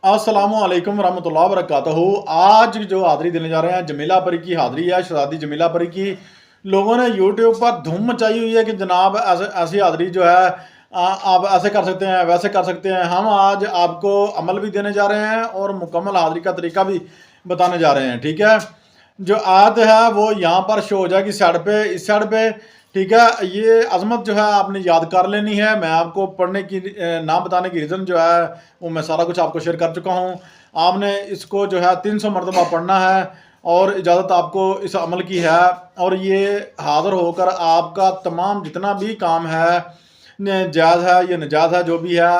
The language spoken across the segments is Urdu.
السلام علیکم ورحمۃ اللہ وبرکاتہ۔ آج جو حاضری دینے جا رہے ہیں جمیلہ پری کی حاضری ہے، شہزادی جمیلہ پری کی۔ لوگوں نے یوٹیوب پر دھوم مچائی ہوئی ہے کہ جناب ایسی حاضری جو ہے آپ ایسے کر سکتے ہیں، ویسے کر سکتے ہیں۔ ہم آج آپ کو عمل بھی دینے جا رہے ہیں اور مکمل حاضری کا طریقہ بھی بتانے جا رہے ہیں، ٹھیک ہے۔ جو آیت ہے وہ یہاں پر شو ہو جائے گی سائڈ پہ، اس سائڈ پہ، ٹھیک ہے۔ یہ عظمت جو ہے آپ نے یاد کر لینی ہے۔ میں آپ کو پڑھنے کی نہ بتانے کی ریزن جو ہے وہ میں سارا کچھ آپ کو شیئر کر چکا ہوں۔ آپ نے اس کو جو ہے 300 مرتبہ پڑھنا ہے اور اجازت آپ کو اس عمل کی ہے، اور یہ حاضر ہو کر آپ کا تمام جتنا بھی کام ہے، جائز ہے یا نجائز ہے، جو بھی ہے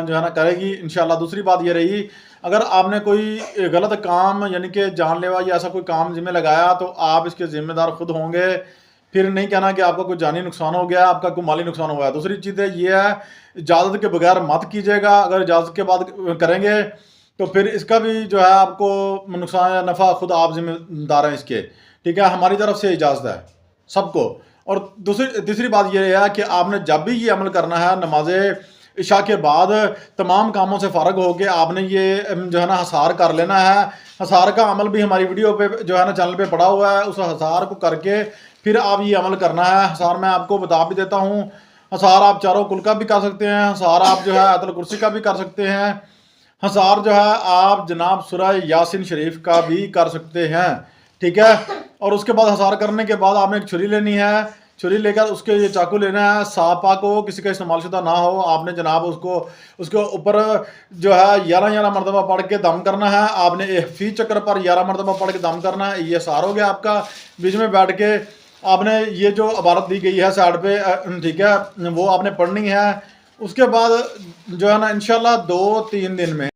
جو ہے نا کرے گی انشاءاللہ۔ دوسری بات یہ رہی، اگر آپ نے کوئی غلط کام یعنی کہ جان لیوا یا ایسا کوئی کام ذمہ لگایا تو آپ اس کے ذمہ دار خود ہوں گے۔ پھر نہیں کہنا کہ آپ کا کوئی جانی نقصان ہو گیا، آپ کا کوئی مالی نقصان ہوا ہے۔ دوسری چیز یہ ہے، اجازت کے بغیر مت کیجیے گا۔ اگر اجازت کے بعد کریں گے تو پھر اس کا بھی جو ہے آپ کو نقصان یا نفع خود آپ ذمہ دار ہیں اس کے، ٹھیک ہے۔ ہماری طرف سے اجازت ہے سب کو۔ اور تیسری بات یہ ہے کہ آپ نے جب بھی یہ عمل کرنا ہے نماز عشاء کے بعد تمام کاموں سے فارغ ہو کے آپ نے یہ جو ہے نا حصار کر لینا ہے۔ حصار کا عمل بھی ہماری ویڈیو پہ جو ہے نا چینل پہ پڑا ہوا ہے، اس حصار کو کر کے پھر آپ یہ عمل کرنا ہے۔ حصار میں آپ کو بتا بھی دیتا ہوں، حصار آپ چاروں کل کا بھی کر سکتے ہیں، حصار آپ جو ہے آیت الکرسی کا بھی کر سکتے ہیں، حصار جو ہے آپ جناب سورہ یاسین شریف کا بھی کر سکتے ہیں، ٹھیک ہے۔ اور اس کے بعد حصار کرنے کے بعد آپ نے ایک چھری لینی ہے، چھری لے کر اس کے یہ چاقو لینا ہے، صاف پاک ہو، کسی کا استعمال شدہ نہ ہو۔ آپ نے جناب اس کے اوپر جو ہے 11 مرتبہ پڑھ کے دم کرنا ہے۔ آپ نے فی چکر پر 11 مرتبہ پڑھ کے دم کرنا ہے۔ یہ حصار ہو گیا آپ کا۔ بیچ میں بیٹھ کے آپ نے یہ جو عبارت دی گئی ہے سائڈ پہ، ٹھیک ہے، وہ آپ نے پڑھنی ہے۔ اس کے بعد جو ہے نا انشاءاللہ 2-3 دن میں